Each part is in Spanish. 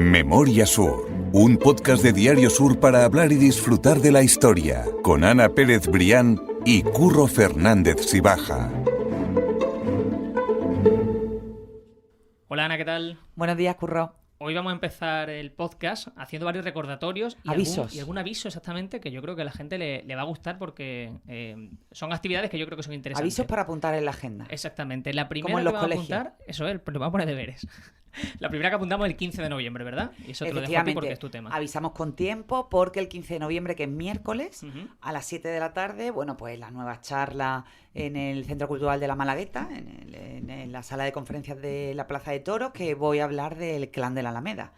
Memoria Sur, un podcast de Diario Sur para hablar y disfrutar de la historia, con Ana Pérez Brián y Curro Fernández Sibaja. Hola Ana, ¿qué tal? Buenos días, Curro. Hoy vamos a empezar el podcast haciendo varios recordatorios y avisos. algún aviso exactamente que yo creo que a la gente le va a gustar porque son actividades que yo creo que son interesantes. Avisos para apuntar en la agenda. Exactamente. La primera Como en que los vamos a colegios. apuntar, eso es, pero vamos a poner deberes. La primera que apuntamos es el 15 de noviembre, ¿verdad? Y eso te lo dejo a ti porque es tu tema. Avisamos con tiempo porque el 15 de noviembre, que es miércoles, Uh-huh. a las 7 de la tarde, bueno, pues la nueva charla en el Centro Cultural de la Malagueta, en la sala de conferencias de la Plaza de Toros, que voy a hablar del Clan de la Alameda.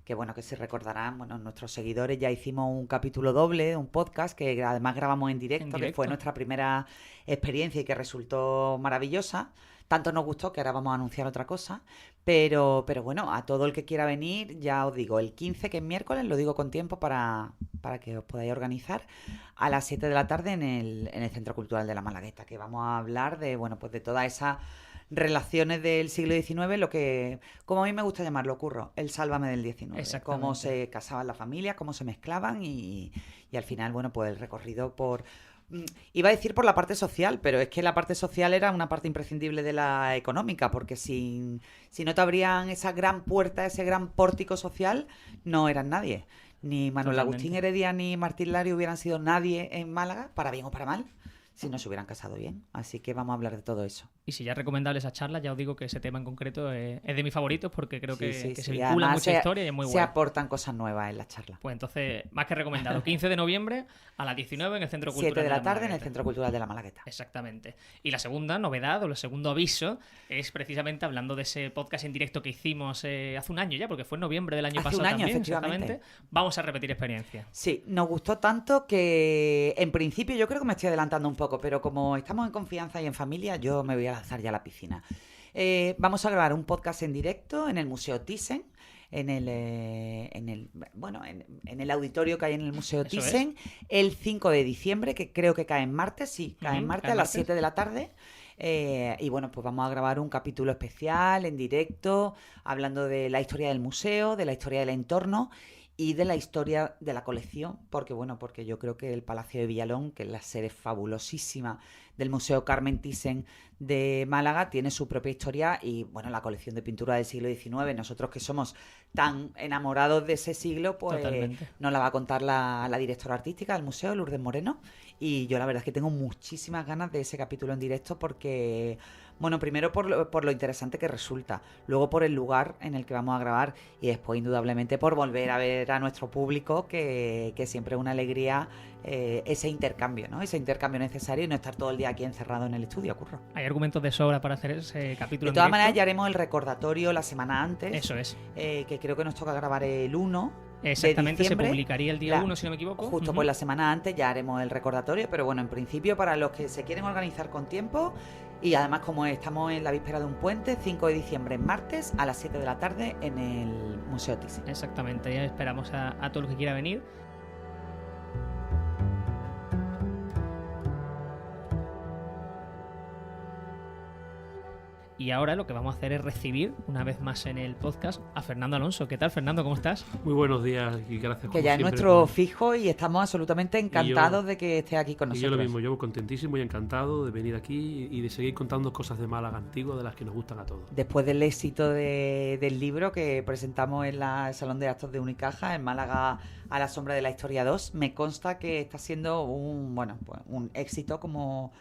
Que bueno, que se recordarán, bueno, nuestros seguidores ya hicimos un capítulo doble, un podcast, que además grabamos en directo, que fue nuestra primera experiencia y que resultó maravillosa. Tanto nos gustó que ahora vamos a anunciar otra cosa, pero bueno, a todo el que quiera venir, ya os digo, el 15, que es miércoles, lo digo con tiempo para que os podáis organizar, a las 7 de la tarde en el Centro Cultural de la Malagueta, que vamos a hablar de, bueno, pues de toda esa relaciones del siglo XIX, lo que, como a mí me gusta llamarlo, Curro, el Sálvame del XIX. Cómo se casaban las familias, cómo se mezclaban y al final, bueno, pues el recorrido por... Iba a decir por la parte social, pero es que la parte social era una parte imprescindible de la económica, porque si no te abrían esa gran puerta, ese gran pórtico social, no eran nadie. Ni Manuel Agustín Heredia ni Martín Lari hubieran sido nadie en Málaga, para bien o para mal, si no se hubieran casado bien. Así que vamos a hablar de todo eso. Y si ya es recomendable esa charla, ya os digo que ese tema en concreto es de mis favoritos porque creo que se vincula Además, mucha historia y es muy se bueno. aportan cosas nuevas en la charla. Pues entonces, más que recomendado. 15 de noviembre a las 19 en el Centro Cultural 7 de la tarde en el Malagueta. Centro Cultural de la Malagueta. Exactamente. Y la segunda novedad o el segundo aviso es precisamente hablando de ese podcast en directo que hicimos hace un año ya, porque fue en noviembre del año pasado también, efectivamente. exactamente. Vamos a repetir experiencia. Sí, nos gustó tanto que en principio yo creo que me estoy adelantando un poco, pero como estamos en confianza y en familia, yo me voy a lanzar ya a la piscina. Vamos a grabar un podcast en directo en el Museo Thyssen, en el auditorio que hay en el Museo Eso Thyssen, el 5 de diciembre, que creo que cae en martes, cae en martes a las 7 de la tarde. Y bueno, pues vamos a grabar un capítulo especial en directo, hablando de la historia del museo, de la historia del entorno y de la historia de la colección, porque yo creo que el Palacio de Villalón, que es la sede fabulosísima del Museo Carmen Thyssen de Málaga, tiene su propia historia y, bueno, la colección de pintura del siglo XIX, nosotros que somos tan enamorados de ese siglo, pues Totalmente. nos la va a contar la directora artística del museo, Lourdes Moreno, y yo la verdad es que tengo muchísimas ganas de ese capítulo en directo porque... Bueno, primero por lo interesante que resulta, luego por el lugar en el que vamos a grabar y después indudablemente por volver a ver a nuestro público, que siempre es una alegría ese intercambio, ¿no? Ese intercambio necesario y no estar todo el día aquí encerrado en el estudio, Curro. Hay argumentos de sobra para hacer ese capítulo. De todas maneras ya haremos el recordatorio la semana antes. Eso es. Que creo que nos toca grabar el 1. Exactamente, de diciembre, se publicaría el día 1, si no me equivoco. Justo pues la semana antes ya haremos el recordatorio, pero bueno, en principio para los que se quieren organizar con tiempo y además como estamos en la víspera de un puente, 5 de diciembre, martes, a las 7 de la tarde en el Museo Thyssen. Exactamente, ya esperamos a todo el que quiera venir. Y ahora lo que vamos a hacer es recibir, una vez más en el podcast, a Fernando Alonso. ¿Qué tal, Fernando? ¿Cómo estás? Muy buenos días y gracias. Que ya es nuestro fijo y estamos absolutamente encantados de que esté aquí con nosotros. Y yo lo mismo, yo contentísimo y encantado de venir aquí y de seguir contando cosas de Málaga antigua de las que nos gustan a todos. Después del éxito del libro que presentamos en el Salón de Actos de Unicaja, en Málaga a la sombra de la historia 2, me consta que está siendo un éxito como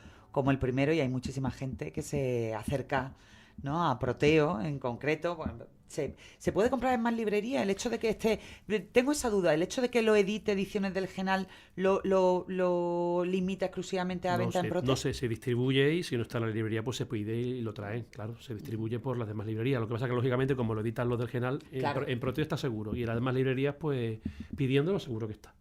el primero y hay muchísima gente que se acerca, ¿no?, a Proteo en concreto. Bueno, ¿se puede comprar en más librerías? El hecho de que tengo esa duda, el hecho de que lo edite Ediciones del Genal lo limita exclusivamente a venta en Proteo. No sé, se distribuye y si no está en la librería pues se pide y lo traen, claro, se distribuye por las demás librerías. Lo que pasa es que lógicamente como lo editan los del Genal, claro, en Proteo está seguro y en las demás librerías pues pidiéndolo seguro que está.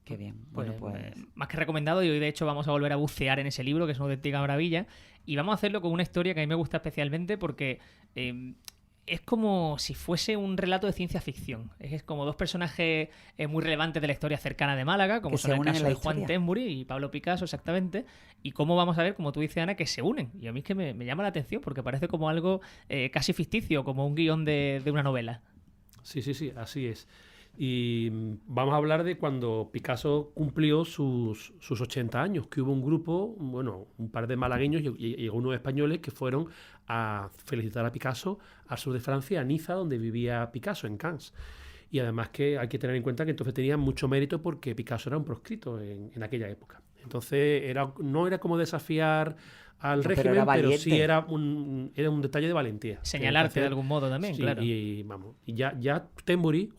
Qué bien. Bueno, pues más que recomendado, y hoy de hecho vamos a volver a bucear en ese libro, que es una auténtica maravilla, y vamos a hacerlo con una historia que a mí me gusta especialmente porque es como si fuese un relato de ciencia ficción. Es como dos personajes muy relevantes de la historia cercana de Málaga, como son el caso de Juan Temburi y Pablo Picasso, exactamente, y cómo vamos a ver, como tú dices, Ana, que se unen. Y a mí es que me llama la atención porque parece como algo casi ficticio, como un guión de una novela. Sí, así es. Y vamos a hablar de cuando Picasso cumplió sus 80 años, que hubo un grupo, bueno, un par de malagueños y unos españoles que fueron a felicitar a Picasso al sur de Francia, a Niza, donde vivía Picasso, en Cannes. Y además que hay que tener en cuenta que entonces tenía mucho mérito porque Picasso era un proscrito en aquella época. Entonces no era como desafiar al régimen, pero sí era un detalle de valentía. Señalarte de algún modo también, sí, claro. Y ya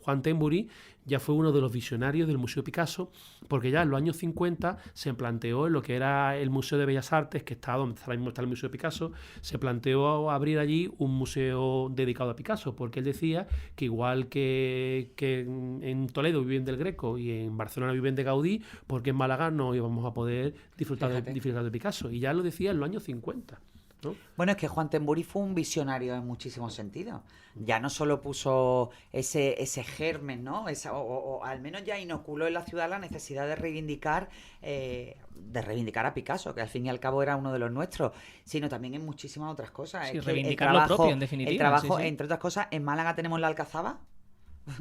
Juan Temburi, ya fue uno de los visionarios del Museo Picasso, porque ya en los años 50 se planteó en lo que era el Museo de Bellas Artes, que está donde ahora mismo está el Museo Picasso, se planteó abrir allí un museo dedicado a Picasso, porque él decía que igual que en Toledo viven del Greco y en Barcelona viven de Gaudí, porque en Málaga no íbamos a poder disfrutar de Picasso. Y ya lo decía en los años 50. ¿no? Bueno, es que Juan Temburi fue un visionario en muchísimos sentidos. Ya no solo puso ese germen, ¿no? O al menos ya inoculó en la ciudad la necesidad de reivindicar a Picasso, que al fin y al cabo era uno de los nuestros, sino también en muchísimas otras cosas. Sí, reivindicar lo propio, en definitiva. El trabajo, entre otras cosas, en Málaga tenemos la Alcazaba,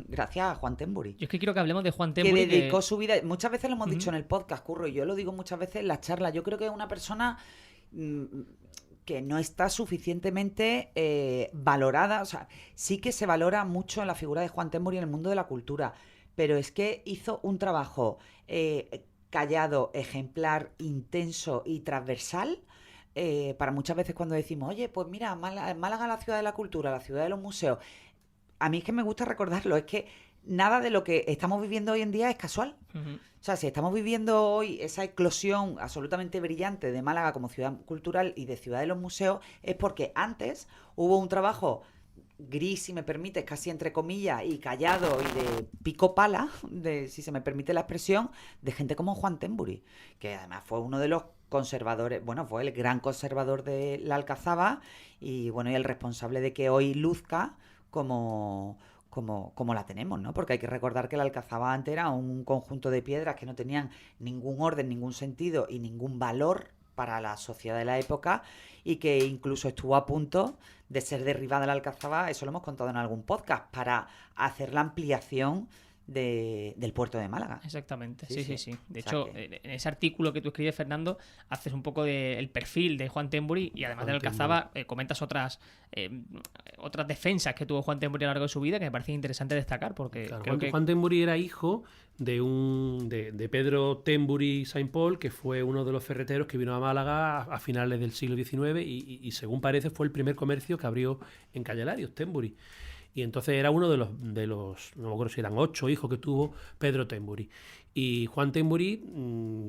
gracias a Juan Temburi. Yo es que quiero que hablemos de Juan Temburi. Que dedicó su vida. Muchas veces lo hemos dicho en el podcast, Curro, y yo lo digo muchas veces en las charlas. Yo creo que es una persona que no está suficientemente valorada. O sea, sí que se valora mucho la figura de Juan Temburi en el mundo de la cultura, pero es que hizo un trabajo callado, ejemplar, intenso y transversal. Para muchas veces cuando decimos, oye, pues mira, Málaga la ciudad de la cultura, la ciudad de los museos. A mí es que me gusta recordarlo, es que nada de lo que estamos viviendo hoy en día es casual. Uh-huh. O sea, si estamos viviendo hoy esa eclosión absolutamente brillante de Málaga como ciudad cultural y de ciudad de los museos, es porque antes hubo un trabajo gris, si me permites, casi entre comillas, y callado y de pico pala, si se me permite la expresión, de gente como Juan Temburi, que además fue uno de los conservadores, bueno, fue el gran conservador de la Alcazaba y bueno, y el responsable de que hoy luzca como la tenemos, ¿no? Porque hay que recordar que la Alcazaba antes era un conjunto de piedras que no tenían ningún orden, ningún sentido y ningún valor para la sociedad de la época y que incluso estuvo a punto de ser derribada la Alcazaba, eso lo hemos contado en algún podcast, para hacer la ampliación del puerto de Málaga. Exactamente, sí. De hecho, en ese artículo que tú escribes, Fernando, haces un poco del perfil de Juan Temburi y además de la Alcazaba comentas otras defensas que tuvo Juan Temburi a lo largo de su vida que me parece interesante destacar porque claro, creo que Juan Temburi era hijo de Pedro Temburi Saint Paul, que fue uno de los ferreteros que vino a Málaga a finales del siglo XIX y según parece fue el primer comercio que abrió en Calle Larios, Temburi. Y entonces era uno de los, no me acuerdo si eran 8 hijos que tuvo Pedro Temburi. Y Juan Temburi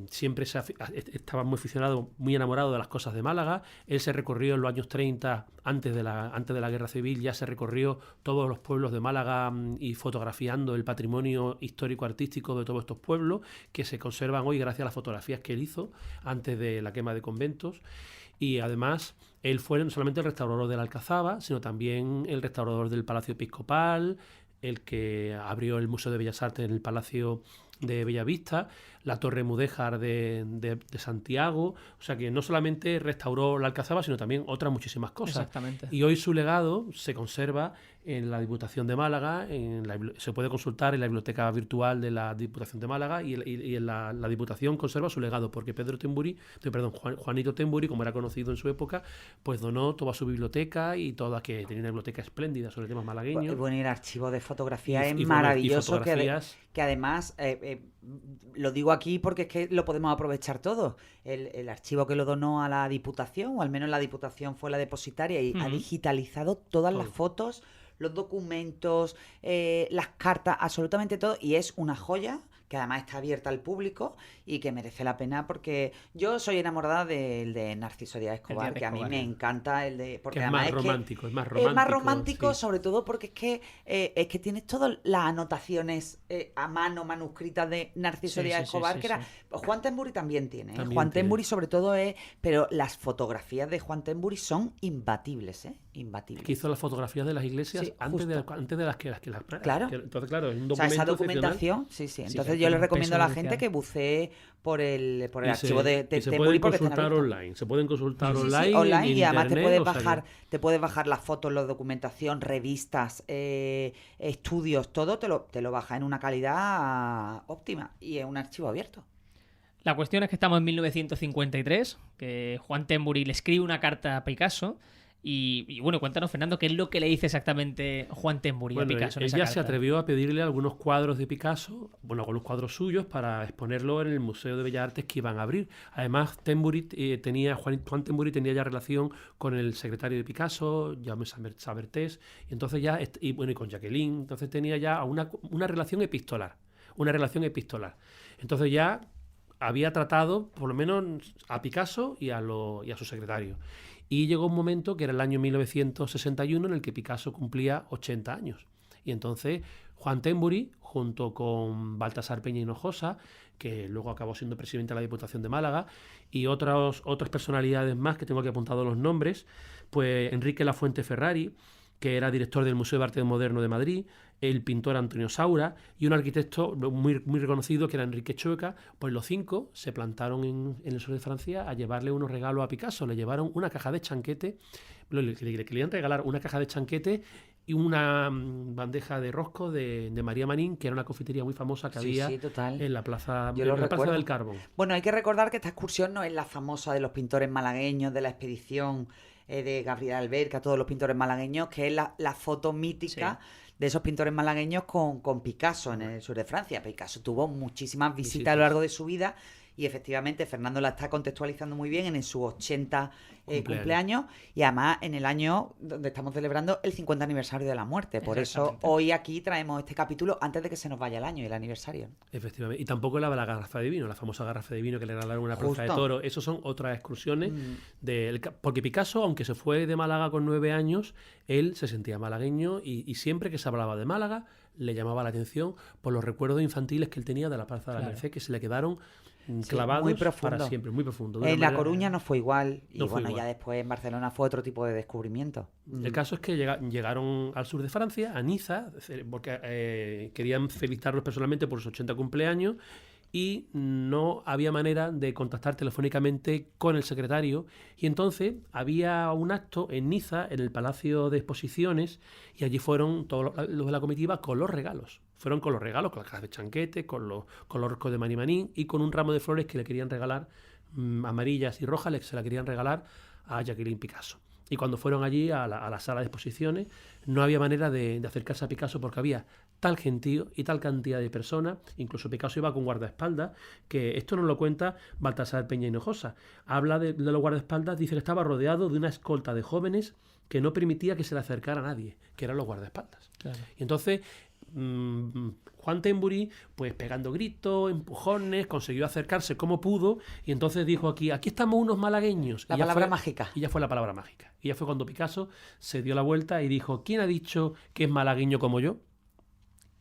siempre estaba muy aficionado, muy enamorado de las cosas de Málaga. Él se recorrió en los años 30, antes de la Guerra Civil, ya se recorrió todos los pueblos de Málaga y fotografiando el patrimonio histórico-artístico de todos estos pueblos, que se conservan hoy gracias a las fotografías que él hizo antes de la quema de conventos. Y además él fue no solamente el restaurador de la Alcazaba, sino también el restaurador del Palacio Episcopal, el que abrió el Museo de Bellas Artes en el Palacio de Bellavista, la Torre Mudéjar de Santiago. O sea que no solamente restauró la Alcazaba, sino también otras muchísimas cosas. Exactamente. Y hoy su legado se conserva en la Diputación de Málaga, se puede consultar en la biblioteca virtual de la Diputación de Málaga y en la Diputación conserva su legado, porque Juanito Temburi, como era conocido en su época, pues donó toda su biblioteca y toda, que tenía una biblioteca espléndida sobre temas malagueños. Bueno, y el archivo de fotografía es maravilloso, que además, lo digo aquí porque es que lo podemos aprovechar todo. El archivo que lo donó a la Diputación, o al menos la Diputación fue la depositaria y ha digitalizado todas las fotos, los documentos, las cartas, absolutamente todo, y es una joya que además está abierta al público y que merece la pena, porque yo soy enamorada del de Narciso Díaz Escobar, que a mí me encanta el de... Porque es además más romántico, es más romántico, sí. Sobre todo porque es que tienes todas las anotaciones a mano, manuscritas de Narciso Díaz Escobar, que era... Juan Temburi también tiene, Juan Temburi sobre todo es... Pero las fotografías de Juan Temburi son imbatibles, imbatibles. Que hizo las fotografías de las iglesias antes de las que las... Claro. Entonces, claro, es un documento. O sea, esa documentación, sí. Entonces yo le un recomiendo a peso la gente crucial. que bucee por el Y archivo de y se Tembury pueden porque están consultar abiertos. online. Se pueden consultar Sí, sí, online, online, en y además internet, o sea que- te puedes bajar las fotos, la documentación, revistas, estudios, todo te lo baja en una calidad óptima y es un archivo abierto. La cuestión es que estamos en 1953, que Juan Tembury le escribe una carta a Picasso. Y bueno, cuéntanos, Fernando, ¿qué es lo que le dice exactamente Juan Tembury a Bueno, Picasso en él esa ya carta? se atrevió a pedirle algunos cuadros de Picasso, bueno, algunos cuadros suyos para exponerlo en el Museo de Bellas Artes que iban a abrir. Además, Juan Tembury tenía ya relación con el secretario de Picasso, Jaume Sabartés, y entonces ya, y bueno, y con Jacqueline, entonces tenía ya una relación epistolar, Entonces ya había tratado, por lo menos, a Picasso y a su secretario. Y llegó un momento que era el año 1961 en el que Picasso cumplía 80 años. Y entonces Juan Tembury, junto con Baltasar Peña Hinojosa, que luego acabó siendo presidente de la Diputación de Málaga, y otras personalidades más que tengo aquí apuntados los nombres, pues Enrique Lafuente Ferrari, que era director del Museo de Arte Moderno de Madrid, el pintor Antonio Saura y un arquitecto muy, muy reconocido que era Enrique Chueca, pues los 5 se plantaron en el sur de Francia a llevarle unos regalos a Picasso. Le llevaron una caja de chanquete, le querían regalar una caja de chanquete y una bandeja de rosco de María Manín, que era una confitería muy famosa que había total. en la plaza, Yo lo en la plaza recuerdo. del Carbón. Bueno, hay que recordar que esta excursión no es la famosa de los pintores malagueños, de la expedición de Gabriel Alberca, todos los pintores malagueños, que es la foto mítica de esos pintores malagueños con Picasso en el sur de Francia. Picasso tuvo muchísimas visitas a lo largo de su vida y efectivamente Fernando la está contextualizando muy bien en sus 80 cumpleaños y además en el año donde estamos celebrando el 50 aniversario de la muerte. Por eso hoy aquí traemos este capítulo antes de que se nos vaya el año y el aniversario. Efectivamente. Y tampoco la garrafa de vino, la famosa garrafa de vino que le regalaron una plaza de Justo. toro. Esos son otras excursiones. Porque Picasso, aunque se fue de Málaga con 9 años, él se sentía malagueño y siempre que se hablaba de Málaga le llamaba la atención por los recuerdos infantiles que él tenía de la Plaza de la Merced, que se le quedaron clavados muy profundo. para siempre, muy profundo. En La Coruña no fue igual y no fue bueno, igual. ya después en Barcelona fue otro tipo de descubrimiento. El caso es que llegaron al sur de Francia, a Niza, porque querían felicitarlos personalmente por sus 80 cumpleaños y no había manera de contactar telefónicamente con el secretario. Y entonces había un acto en Niza, en el Palacio de Exposiciones, y allí fueron todos los de la comitiva con los regalos. Fueron con los regalos, con las cajas de chanquete, con los roscos de Maní Manín y con un ramo de flores que le querían regalar, amarillas y rojas, se la querían regalar a Jacqueline Picasso. Y cuando fueron allí a la sala de exposiciones, no había manera de acercarse a Picasso porque había tal gentío y tal cantidad de personas. Incluso Picasso iba con guardaespaldas, que esto nos lo cuenta Baltasar Peña Hinojosa. Habla de los guardaespaldas, dice que estaba rodeado de una escolta de jóvenes que no permitía que se le acercara a nadie, que eran los guardaespaldas. Claro. Y entonces Juan Tembury, pues pegando gritos, empujones, consiguió acercarse como pudo y entonces dijo aquí estamos unos malagueños. La palabra mágica. Y ya fue la palabra mágica. Y ya fue cuando Picasso se dio la vuelta y dijo, ¿quién ha dicho que es malagueño como yo?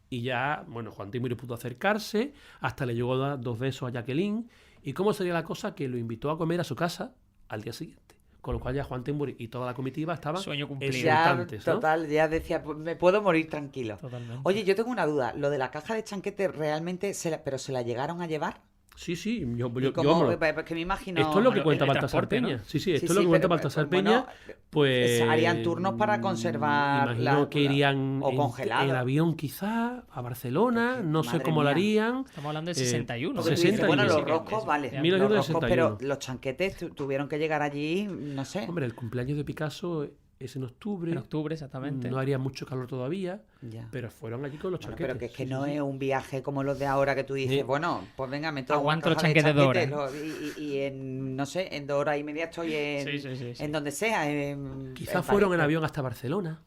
Y ya, bueno, Juan Tembury pudo acercarse, hasta le llegó a dar 2 besos a Jacqueline. ¿Y cómo sería la cosa? Que lo invitó a comer a su casa al día siguiente. Con lo cual ya Juan Tembury y toda la comitiva estaban Sueño cumplido. Ya, exultantes, ¿no? total, ya decía, pues, me puedo morir tranquilo. Totalmente. Oye, yo tengo una duda. ¿Lo de la caja de chanquete realmente pero se la llegaron a llevar? Sí, sí, ¿Y cómo? Que me imagino... esto es lo que Bueno, cuenta el Baltasar transporte, ¿no? Peña. Sí, sí, esto Sí, es lo que sí, cuenta pero, Baltasar bueno, Peña. Pues harían turnos para conservar imagino que irían o congelado. en avión quizá a Barcelona, no sé Madre cómo lo mía. harían. Estamos hablando de 61. Porque tú 60 dices, bueno, y los sí, roscos, vale. ya. 1961. Los roscos, pero los chanquetes tuvieron que llegar allí, no sé. Hombre, el cumpleaños de Picasso es en octubre. En octubre, exactamente. No haría mucho calor todavía, Ya. pero fueron allí con los Bueno, chanquetes. pero que es que Sí, no sí, sí. es un viaje como los de ahora que tú dices, Sí. bueno, pues venga, me tomo Aguanto una los caja de chanquetes 2 horas. y en, no sé, en 2 horas y media estoy Sí. en donde sea. Quizás fueron París, en avión hasta Barcelona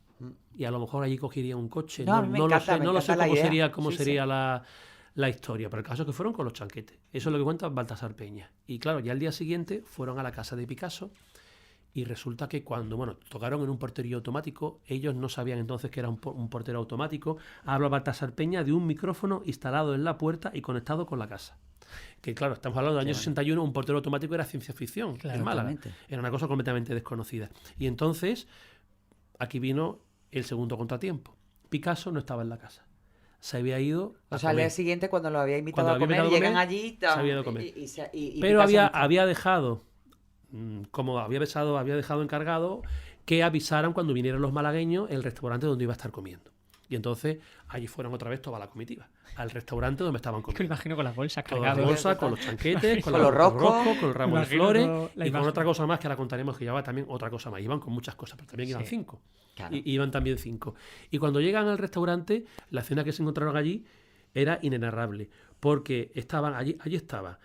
y a lo mejor allí cogerían un coche. No, a mí me lo encanta, sé, me no lo sé encanta la cómo idea. cómo Sí, sería la historia, pero el caso es que fueron con los chanquetes. Eso es lo que cuenta Baltasar Peña. Y claro, ya al día siguiente fueron a la casa de Picasso y resulta que cuando, tocaron en un porterío automático, ellos no sabían entonces que era un portero automático. Habla Baltasar Peña de un micrófono instalado en la puerta y conectado con la casa. Que claro, estamos hablando del año 61, un portero automático era ciencia ficción Claro, en Málaga. totalmente. Era una cosa completamente desconocida. Y entonces, aquí vino el segundo contratiempo. Picasso no estaba en la casa. se había ido a O sea, al comer. día siguiente, cuando lo había invitado Cuando a había comer, invitado a llegan comer, allí se había ido a comer. Picasso Pero no está. había dejado, como había dejado encargado, que avisaran cuando vinieran los malagueños el restaurante donde iba a estar comiendo. Y entonces allí fueron otra vez toda la comitiva, al restaurante donde estaban Es que me comiendo. imagino con las bolsas Todas las cargadas. bolsas, con los chanquetes, Con los roscos, con el ramo de Imagino flores la y con imagen. otra cosa más que ahora contaremos, que llevaba también otra cosa más. Iban con muchas cosas, pero también iban Sí. 5. Claro. Iban también 5. Y cuando llegan al restaurante, la cena que se encontraron allí era inenarrable, porque estaban allí estaba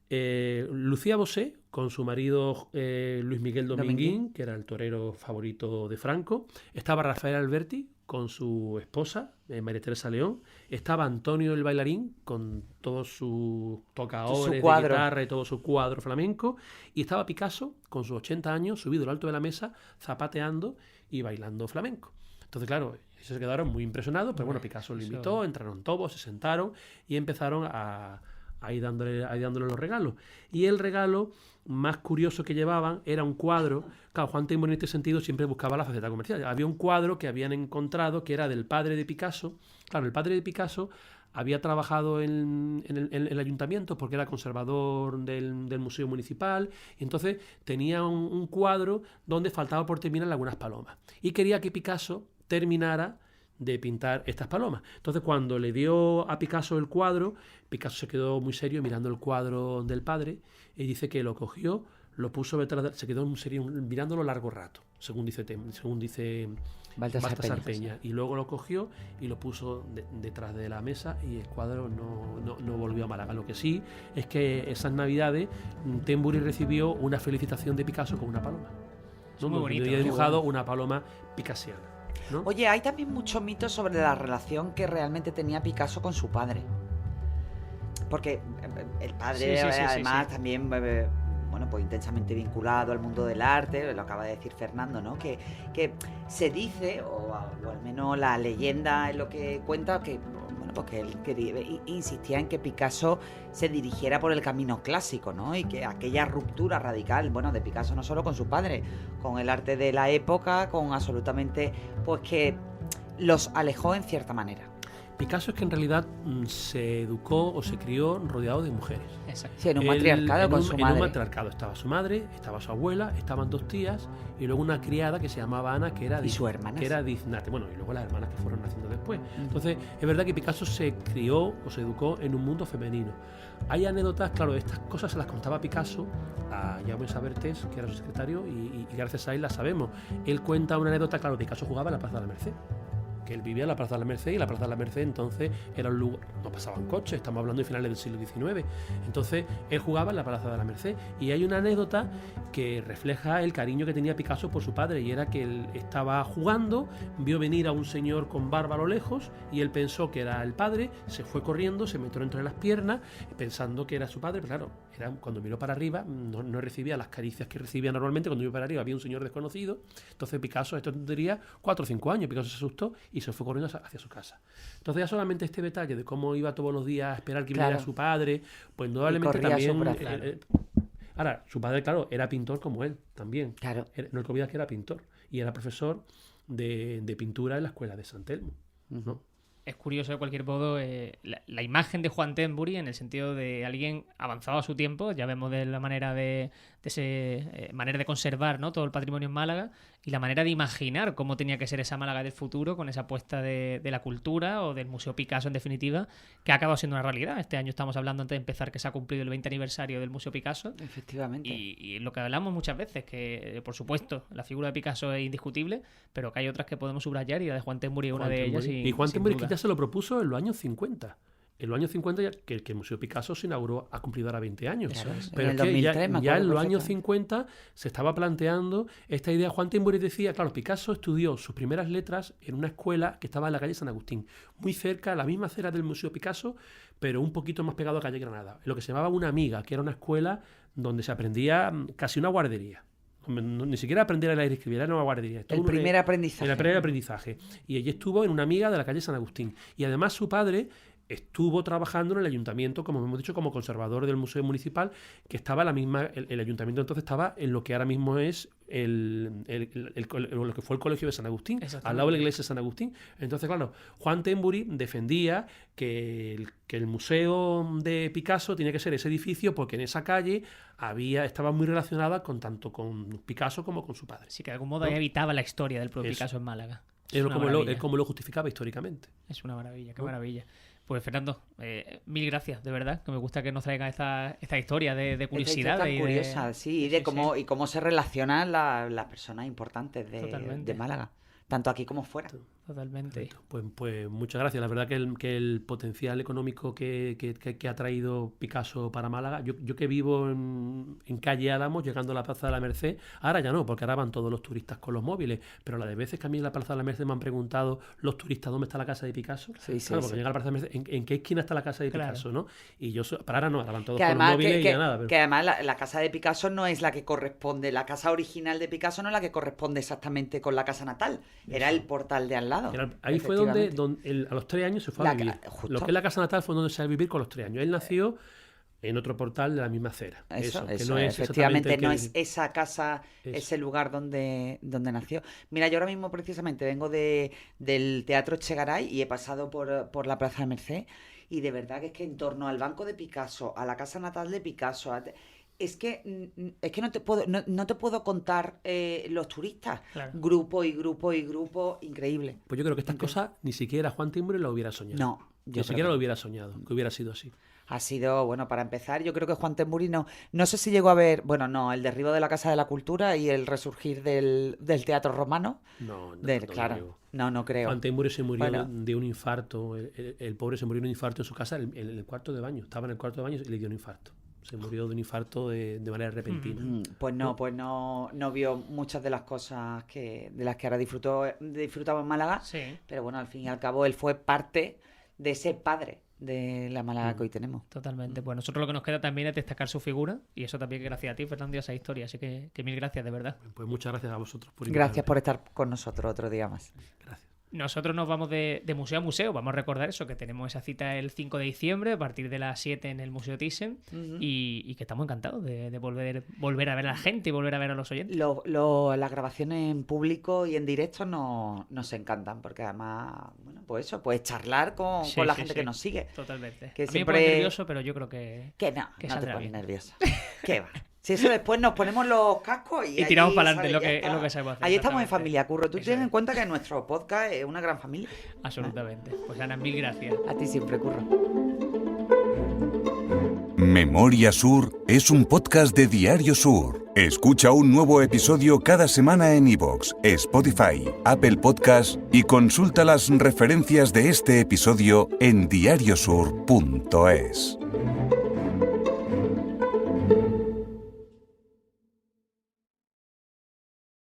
Lucía Bosé con su marido Luis Miguel Dominguín, que era el torero favorito de Franco. Estaba Rafael Alberti con su esposa, María Teresa León. Estaba Antonio el bailarín con todos sus tocadores de guitarra y todo su cuadro flamenco. Y estaba Picasso con sus 80 años, subido al alto de la mesa, zapateando y bailando flamenco. Entonces, claro, ellos se quedaron muy impresionados, pero bueno, Picasso lo invitó, entraron todos, se sentaron y empezaron a ir dándole los regalos. Y el regalo más curioso que llevaban era un cuadro. Claro, Juan Temburi en este sentido siempre buscaba la faceta comercial. Había un cuadro que habían encontrado que era del padre de Picasso. Claro, el padre de Picasso había trabajado en el ayuntamiento porque era conservador del museo municipal, y entonces tenía un cuadro donde faltaba por terminar algunas palomas. Y quería que Picasso terminara de pintar estas palomas. Entonces, cuando le dio a Picasso el cuadro, Picasso se quedó muy serio mirando el cuadro del padre y dice que lo cogió, lo puso detrás, se quedó muy serio mirándolo largo rato, según dice Baltasar Peña. Y luego lo cogió y lo puso detrás de la mesa y el cuadro no volvió a Málaga. Lo que sí es que esas navidades Temburi recibió una felicitación de Picasso con una paloma. Muy bonito, había muy dibujado bueno. una paloma picasiana, ¿no? Oye, hay también muchos mitos sobre la relación que realmente tenía Picasso con su padre. Porque el padre, Sí, además, sí. también, bueno, pues intensamente vinculado al mundo del arte, lo acaba de decir Fernando, ¿no? Que se dice, o al menos la leyenda es lo que cuenta, que, bueno, pues que él insistía en que Picasso se dirigiera por el camino clásico, ¿no? Y que aquella ruptura radical, bueno, de Picasso no solo con su padre, con el arte de la época, con absolutamente, pues que los alejó en cierta manera. Picasso es que en realidad se educó o se crió rodeado de mujeres. Exacto. Sí, en un matriarcado con su En madre. un matriarcado estaba su madre, estaba su abuela, estaban 2 tías y luego una criada que se llamaba Ana, que era Y sus hermanas. que era diznate. Bueno, y luego las hermanas que fueron naciendo después. Entonces, es verdad que Picasso se crió o se educó en un mundo femenino. Hay anécdotas, claro, estas cosas se las contaba Picasso a Jaume Sabertés, que era su secretario, y gracias a él las sabemos. Él cuenta una anécdota, claro, Picasso jugaba en la Plaza de la Merced, que él vivía en la Plaza de la Merced, y la Plaza de la Merced entonces era un lugar, no pasaban coches, estamos hablando de finales del siglo XIX, entonces él jugaba en la Plaza de la Merced, y hay una anécdota que refleja el cariño que tenía Picasso por su padre, y era que él estaba jugando, vio venir a un señor con barba a lo lejos, y él pensó que era el padre, se fue corriendo, se metió entre las piernas, pensando que era su padre, pero claro, cuando miró para arriba, no recibía las caricias que recibía normalmente. Cuando miró para arriba había un señor desconocido. Entonces Picasso, esto tendría 4 o 5 años, Picasso se asustó y se fue corriendo hacia su casa. Entonces ya solamente este detalle de cómo iba todos los días a esperar que viniera su padre, pues probablemente también... Ahora, su padre, claro, era pintor como él también. Claro. No hay que olvidar que era pintor y era profesor de pintura en la escuela de San Telmo, ¿no? Es curioso, de cualquier modo, la imagen de Juan Temburi en el sentido de alguien avanzado a su tiempo. Ya vemos de la manera de manera de conservar, ¿no?, todo el patrimonio en Málaga, y la manera de imaginar cómo tenía que ser esa Málaga del futuro con esa apuesta de la cultura o del Museo Picasso, en definitiva, que ha acabado siendo una realidad. Este año estamos hablando, antes de empezar, que se ha cumplido el 20 aniversario del Museo Picasso. Efectivamente. Y lo que hablamos muchas veces, que por supuesto la figura de Picasso es indiscutible, pero que hay otras que podemos subrayar, y la de Juan Temburi es una de ellas. Y Juan sin Temburi, duda. que ya se lo propuso en los años 50. En los años 50 que el Museo Picasso se inauguró, ha cumplido ahora 20 años. Claro, pero en es el que 2003, ya en los años perfectamente. 50 se estaba planteando esta idea. Juan Temburi decía, claro, Picasso estudió sus primeras letras en una escuela que estaba en la calle San Agustín, muy cerca, la misma acera del Museo Picasso, pero un poquito más pegado a calle Granada, en lo que se llamaba Una Amiga, que era una escuela donde se aprendía casi una guardería. Ni siquiera aprender a leer y escribir, era una guardería. El primer aprendizaje. El primer aprendizaje. Y allí estuvo en Una Amiga de la calle San Agustín. Y además su padre estuvo trabajando en el ayuntamiento, como hemos dicho, como conservador del Museo Municipal, que estaba el ayuntamiento entonces estaba en lo que ahora mismo es lo que fue el Colegio de San Agustín, al lado de la iglesia de San Agustín. Entonces, claro, Juan Temburi defendía que el museo de Picasso tenía que ser ese edificio porque en esa calle estaba muy relacionada tanto con Picasso como con su padre. Sí, que de algún modo ahí evitaba la historia del propio Picasso en Málaga. Es como lo justificaba históricamente. Es una maravilla, qué maravilla. Pues Fernando, mil gracias, de verdad, que me gusta que nos traigan esta historia de curiosidad. Tan curiosa, sí, y cómo se relacionan las personas importantes de Málaga, tanto aquí como fuera. Totalmente. Pues muchas gracias. La verdad que el potencial económico que ha traído Picasso para Málaga, yo que vivo en calle Álamos, llegando a la Plaza de la Merced, ahora ya no, porque ahora van todos los turistas con los móviles, pero la de veces que a mí en la Plaza de la Merced me han preguntado los turistas dónde está la casa de Picasso. Porque llega a la Plaza de la Merced, ¿en qué esquina está la casa de Picasso? ¿No? Y para ahora no, ahora van todos con los móviles y ya nada. Pero... Que además la casa de Picasso no es la que corresponde, la casa original de Picasso no es la que corresponde exactamente con la casa natal, era el portal de al lado. Ahí fue donde a los 3 años se fue a vivir. Lo que es la casa natal fue donde se va a vivir con los 3 años. Él nació en otro portal de la misma acera. Eso, que no es efectivamente no es esa casa, ese lugar donde nació. Mira, yo ahora mismo precisamente vengo del Teatro Echegaray y he pasado por la Plaza de Merced y de verdad que es que en torno al banco de Picasso, a la casa natal de Picasso... Es que no te puedo contar los turistas. Claro. Grupo y grupo, increíble. Pues yo creo que estas cosas ni siquiera Juan Temburi lo hubiera soñado. No, ni siquiera lo hubiera soñado, que hubiera sido así. Ha sido, bueno, para empezar, yo creo que Juan Temburi no sé si llegó a ver, el derribo de la Casa de la Cultura y el resurgir del Teatro Romano. No creo. Juan Temburi se murió de un infarto. El pobre se murió de un infarto en su casa, en el cuarto de baño. Estaba en el cuarto de baño y le dio un infarto. Se murió de un infarto de manera repentina. Pues no vio muchas de las cosas de las que ahora disfrutaba en Málaga. Sí. Pero bueno, al fin y al cabo él fue parte de ese padre de la Málaga que hoy tenemos. Totalmente. Pues nosotros lo que nos queda también es destacar su figura y eso también gracias a ti, Fernando, y a esa historia. Así que mil gracias, de verdad. Pues muchas gracias a vosotros por invitarme. Gracias por estar con nosotros otro día más. Gracias. Nosotros nos vamos de museo a museo. Vamos a recordar eso, que tenemos esa cita el 5 de diciembre a partir de las 7 en el Museo Thyssen y que estamos encantados de volver a ver a la gente y volver a ver a los oyentes. Las grabaciones en público y en directo nos encantan porque además, pues charlar con la gente que nos sigue. Totalmente. Que a mí me pone nervioso, pero yo creo que no te pones nerviosa. ¿Qué va? Si eso después nos ponemos los cascos y tiramos para adelante, es lo que sabemos hacer. Ahí estamos en familia, Curro. Tú tienes en cuenta que nuestro podcast es una gran familia. Absolutamente. Pues Ana, mil gracias. A ti siempre, Curro. Memoria Sur es un podcast de Diario Sur. Escucha un nuevo episodio cada semana en iVoox, Spotify, Apple Podcasts y consulta las referencias de este episodio en diariosur.es.